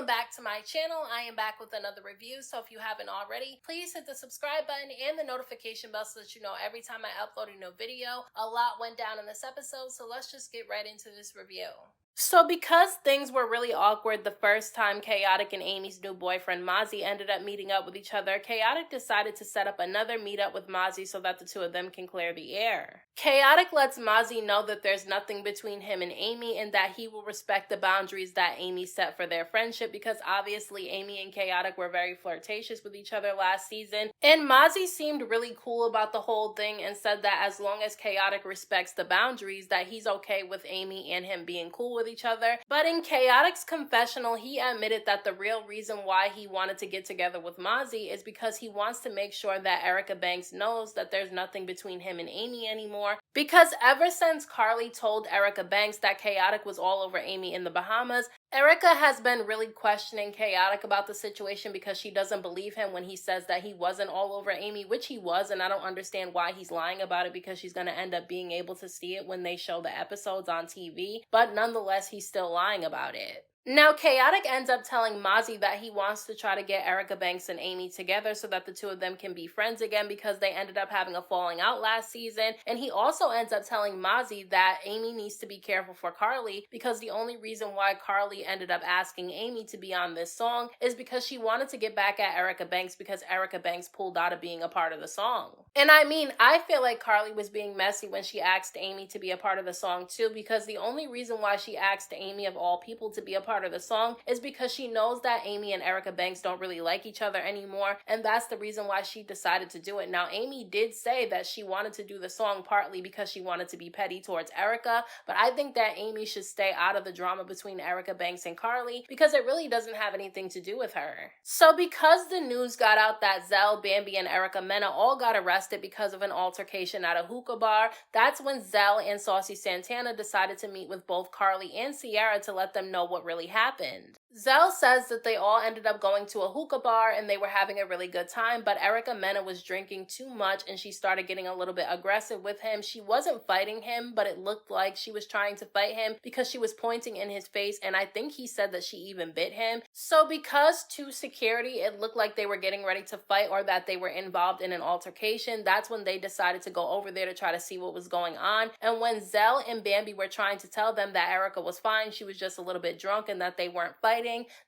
Welcome back to my channel. I am back with another review, so if you haven't already, please hit the subscribe button and the notification bell so that you know every time I upload a new video. A lot went down in this episode, so let's just get right into this review. So because things were really awkward the first time Chaotic and Amy's new boyfriend Mozzie ended up meeting up with each other, Chaotic decided to set up another meetup with Mozzie so that the two of them can clear the air. Chaotic lets Mozzie know that there's nothing between him and Amy and that he will respect the boundaries that Amy set for their friendship, because obviously Amy and Chaotic were very flirtatious with each other last season, and Mozzie seemed really cool about the whole thing and said that as long as Chaotic respects the boundaries, that he's okay with Amy and him being cool with each other. But in Chaotic's confessional, he admitted that the real reason why he wanted to get together with Mozzie is because he wants to make sure that Erica Banks knows that there's nothing between him and Amy anymore, because ever since Carly told Erica Banks that Chaotic was all over Amy in the Bahamas, Erica has been really questioning Chaotic about the situation because she doesn't believe him when he says that he wasn't all over Amy, which he was, and I don't understand why he's lying about it because she's going to end up being able to see it when they show the episodes on TV, but nonetheless, he's still lying about it. Now, Chaotic ends up telling Mozzie that he wants to try to get Erica Banks and Amy together so that the two of them can be friends again because they ended up having a falling out last season. And he also ends up telling Mozzie that Amy needs to be careful for Carly because the only reason why Carly ended up asking Amy to be on this song is because she wanted to get back at Erica Banks because Erica Banks pulled out of being a part of the song. And I mean, I feel like Carly was being messy when she asked Amy to be a part of the song too, because the only reason why she asked Amy of all people to be a part of the song is because she knows that Amy and Erica Banks don't really like each other anymore, and that's the reason why she decided to do it. Now, Amy did say that she wanted to do the song partly because she wanted to be petty towards Erica, but I think that Amy should stay out of the drama between Erica Banks and Carly because it really doesn't have anything to do with her. So because the news got out that Zell, Bambi, and Erica Mena all got arrested because of an altercation at a hookah bar, that's when Zell and Saucy Santana decided to meet with both Carly and Sierra to let them know what really happened. Zell says that they all ended up going to a hookah bar and they were having a really good time, but Erica Mena was drinking too much and she started getting a little bit aggressive with him. She wasn't fighting him, but it looked like she was trying to fight him because she was pointing in his face, and I think he said that she even bit him. So because to security it looked like they were getting ready to fight or that they were involved in an altercation, that's when they decided to go over there to try to see what was going on. And when Zell and Bambi were trying to tell them that Erica was fine, she was just a little bit drunk and that they weren't fighting,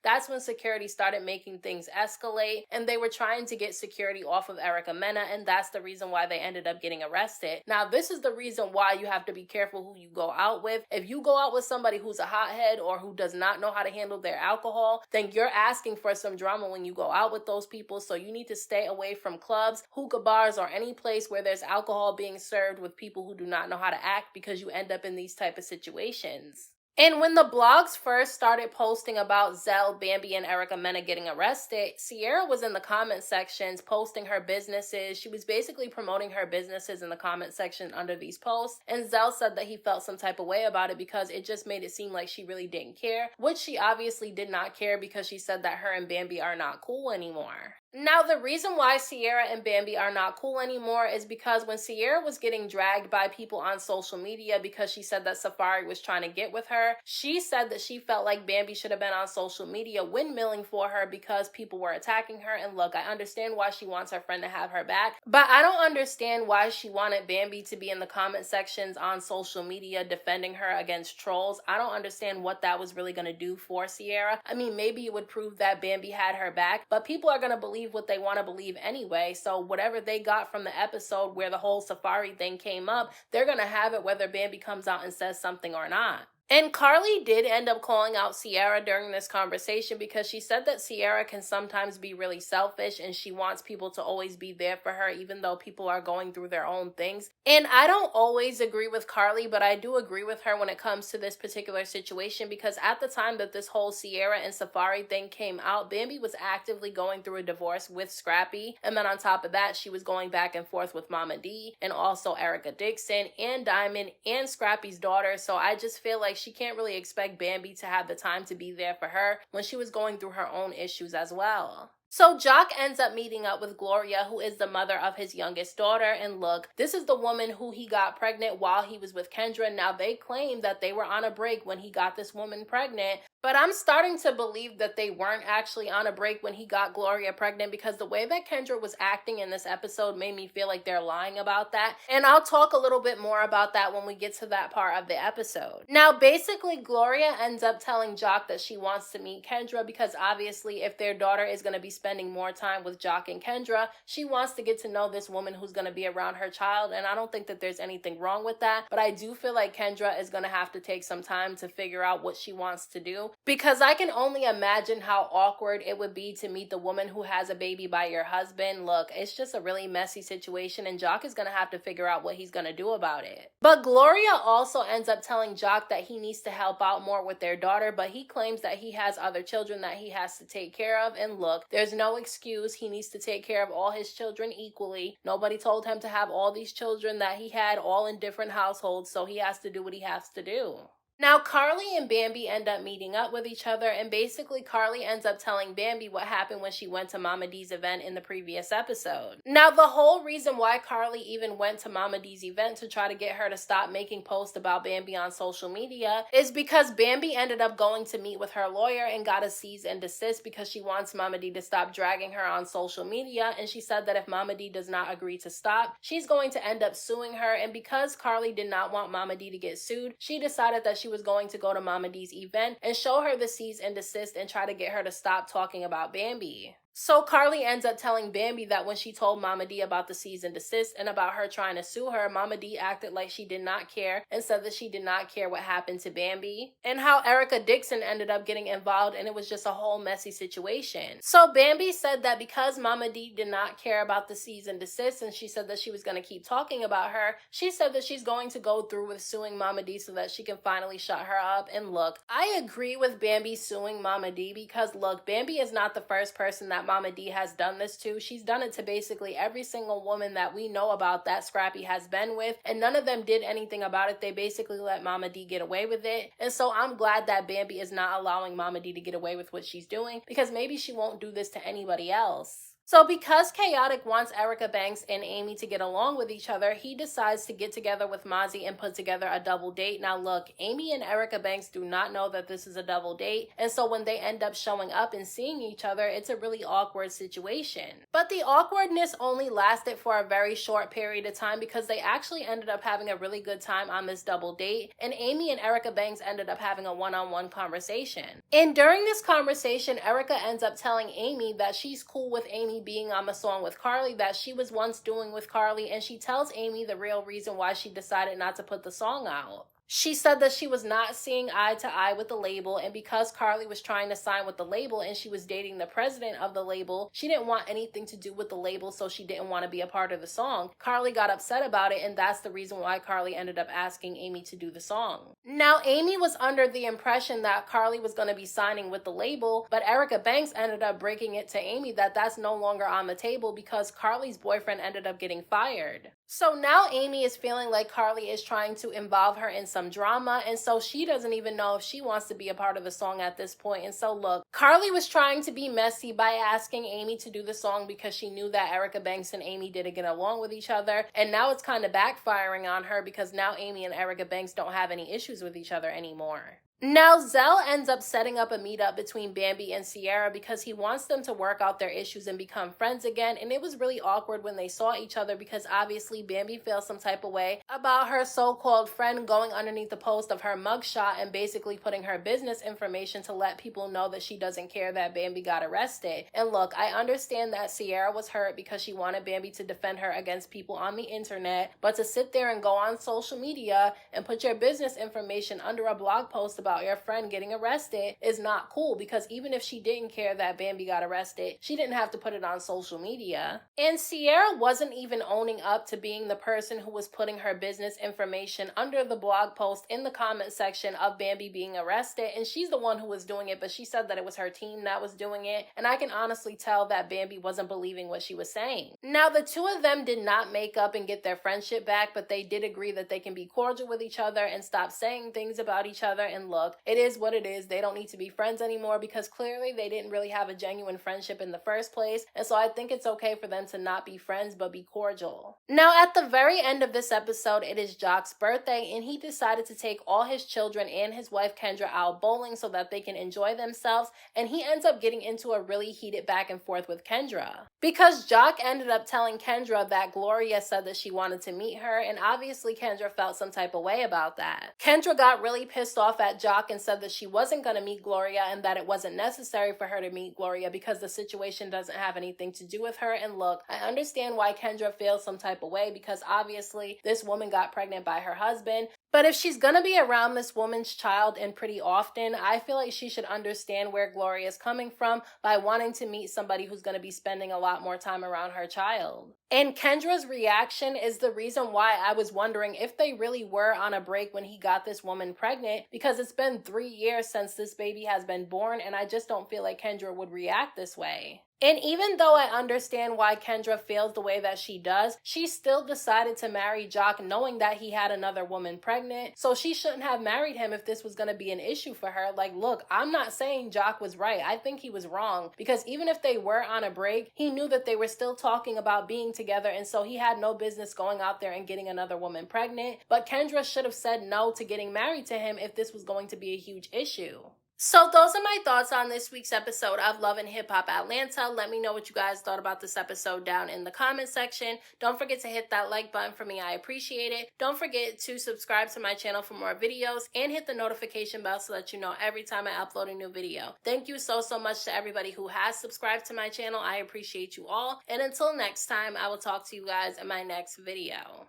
that's when security started making things escalate and they were trying to get security off of Erica Mena, and that's the reason why they ended up getting arrested. Now, this is the reason why you have to be careful who you go out with. If you go out with somebody who's a hothead or who does not know how to handle their alcohol, then you're asking for some drama when you go out with those people, so you need to stay away from clubs, hookah bars, or any place where there's alcohol being served with people who do not know how to act, because you end up in these type of situations. And when the blogs first started posting about Zell, Bambi, and Erica Mena getting arrested, Sierra was in the comment sections posting her businesses. She was basically promoting her businesses in the comment section under these posts. And Zell said that he felt some type of way about it because it just made it seem like she really didn't care, which she obviously did not care because she said that her and Bambi are not cool anymore. Now, the reason why Sierra and Bambi are not cool anymore is because when Sierra was getting dragged by people on social media because she said that Safari was trying to get with her, she said that she felt like Bambi should have been on social media windmilling for her because people were attacking her. And look, I understand why she wants her friend to have her back, but I don't understand why she wanted Bambi to be in the comment sections on social media defending her against trolls. I don't understand what that was really going to do for Sierra. I mean, maybe it would prove that Bambi had her back, but people are going to believe what they want to believe anyway, so whatever they got from the episode where the whole Safari thing came up, they're gonna have it whether Bambi comes out and says something or not. And Carly did end up calling out Sierra during this conversation because she said that Sierra can sometimes be really selfish and she wants people to always be there for her even though people are going through their own things. And I don't always agree with Carly, but I do agree with her when it comes to this particular situation, because at the time that this whole Sierra and Safari thing came out, Bambi was actively going through a divorce with Scrappy, and then on top of that, she was going back and forth with Momma Dee and also Erica Dixon and Diamond and Scrappy's daughter, so I just feel like she can't really expect Bambi to have the time to be there for her when she was going through her own issues as well. So Jock ends up meeting up with Gloria, who is the mother of his youngest daughter, and look, this is the woman who he got pregnant while he was with Kendra. Now, they claim that they were on a break when he got this woman pregnant, But I'm starting to believe that they weren't actually on a break when he got Gloria pregnant, because the way that Kendra was acting in this episode made me feel like they're lying about that. And I'll talk a little bit more about that when we get to that part of the episode. Now, basically, Gloria ends up telling Jock that she wants to meet Kendra because obviously if their daughter is going to be spending more time with Jock and Kendra, she wants to get to know this woman who's going to be around her child. And I don't think that there's anything wrong with that. But I do feel like Kendra is going to have to take some time to figure out what she wants to do, because I can only imagine how awkward it would be to meet the woman who has a baby by your husband. Look, it's just a really messy situation, and Jock is going to have to figure out what he's going to do about it. But Gloria also ends up telling Jock that he needs to help out more with their daughter, but he claims that he has other children that he has to take care of. And look, there's no excuse. He needs to take care of all his children equally. Nobody told him to have all these children that he had all in different households, so he has to do what he has to do. Now, Carly and Bambi end up meeting up with each other, and basically Carly ends up telling Bambi what happened when she went to Momma Dee's event in the previous episode. Now, the whole reason why Carly even went to Momma Dee's event to try to get her to stop making posts about Bambi on social media is because Bambi ended up going to meet with her lawyer and got a cease and desist because she wants Momma Dee to stop dragging her on social media, and she said that if Momma Dee does not agree to stop, she's going to end up suing her. And because Carly did not want Momma Dee to get sued, she decided that she was going to go to Momma Dee's event and show her the cease and desist and try to get her to stop talking about Bambi. So Carly ends up telling Bambi that when she told Momma Dee about the cease and desist and about her trying to sue her, Momma Dee acted like she did not care and said that she did not care what happened to Bambi, and how Erica Dixon ended up getting involved, and it was just a whole messy situation. So Bambi said that because Momma Dee did not care about the cease and desist, and she said that she was going to keep talking about her, she said that she's going to go through with suing Momma Dee so that she can finally shut her up. And look, I agree with Bambi suing Momma Dee because look, Bambi is not the first person that Momma Dee has done this to. She's done it to basically every single woman that we know about that Scrappy has been with, and none of them did anything about it. They basically let Momma Dee get away with it. And so I'm glad that Bambi is not allowing Momma Dee to get away with what she's doing, because maybe she won't do this to anybody else. So because Chaotic wants Erica Banks and Amy to get along with each other, he decides to get together with Mozzie and put together a double date. Now look, Amy and Erica Banks do not know that this is a double date, and so when they end up showing up and seeing each other, it's a really awkward situation. But the awkwardness only lasted for a very short period of time, because they actually ended up having a really good time on this double date, and Amy and Erica Banks ended up having a one-on-one conversation. And during this conversation, Erica ends up telling Amy that she's cool with Amy being on the song with Carly that she was once doing with Carly, and she tells Amy the real reason why she decided not to put the song out. She said that she was not seeing eye to eye with the label, and because Carly was trying to sign with the label and she was dating the president of the label, she didn't want anything to do with the label, so she didn't want to be a part of the song. Carly got upset about it, and that's the reason why Carly ended up asking Amy to do the song. Now, Amy was under the impression that Carly was going to be signing with the label, but Erica Banks ended up breaking it to Amy that that's no longer on the table because Carly's boyfriend ended up getting fired. So now Amy is feeling like Carly is trying to involve her in some drama, and so she doesn't even know if she wants to be a part of the song at this point. And so look, Carly was trying to be messy by asking Amy to do the song because she knew that Erica Banks and Amy didn't get along with each other, and now it's kind of backfiring on her because now Amy and Erica Banks don't have any issues with each other anymore. Now, Zell ends up setting up a meetup between Bambi and Sierra because he wants them to work out their issues and become friends again, and it was really awkward when they saw each other because obviously Bambi feels some type of way about her so-called friend going underneath the post of her mugshot and basically putting her business information to let people know that she doesn't care that Bambi got arrested. And look, I understand that Sierra was hurt because she wanted Bambi to defend her against people on the internet, but to sit there and go on social media and put your business information under a blog post about your friend getting arrested is not cool, because even if she didn't care that Bambi got arrested, she didn't have to put it on social media. And Sierra wasn't even owning up to being the person who was putting her business information under the blog post in the comment section of Bambi being arrested, and she's the one who was doing it, but she said that it was her team that was doing it, and I can honestly tell that Bambi wasn't believing what she was saying. Now, the two of them did not make up and get their friendship back, but they did agree that they can be cordial with each other and stop saying things about each other. And look, it is what it is. They don't need to be friends anymore because clearly they didn't really have a genuine friendship in the first place. And so I think it's okay for them to not be friends but be cordial. Now, at the very end of this episode, it is Jock's birthday, and he decided to take all his children and his wife Kendra out bowling so that they can enjoy themselves, and he ends up getting into a really heated back and forth with Kendra. Because Jock ended up telling Kendra that Gloria said that she wanted to meet her, and obviously Kendra felt some type of way about that. Kendra got really pissed off at Jock and said that she wasn't going to meet Gloria and that it wasn't necessary for her to meet Gloria because the situation doesn't have anything to do with her. And look, I understand why Kendra feels some type of way because obviously this woman got pregnant by her husband. But if she's gonna be around this woman's child and pretty often, I feel like she should understand where Gloria is coming from by wanting to meet somebody who's gonna be spending a lot more time around her child. And Kendra's reaction is the reason why I was wondering if they really were on a break when he got this woman pregnant, because it's been 3 years since this baby has been born, and I just don't feel like Kendra would react this way. And even though I understand why Kendra feels the way that she does, she still decided to marry Jock knowing that he had another woman pregnant. So she shouldn't have married him if this was going to be an issue for her. Like, look, I'm not saying Jock was right. I think he was wrong because even if they were on a break, he knew that they were still talking about being together, and so he had no business going out there and getting another woman pregnant. But Kendra should have said no to getting married to him if this was going to be a huge issue. So those are my thoughts on this week's episode of Love and Hip Hop Atlanta. Let me know what you guys thought about this episode down in the comment section. Don't forget to hit that like button for me. I appreciate it. Don't forget to subscribe to my channel for more videos and hit the notification bell so that you know every time I upload a new video. Thank you so much to everybody who has subscribed to my channel. I appreciate you all. And until next time, I will talk to you guys in my next video.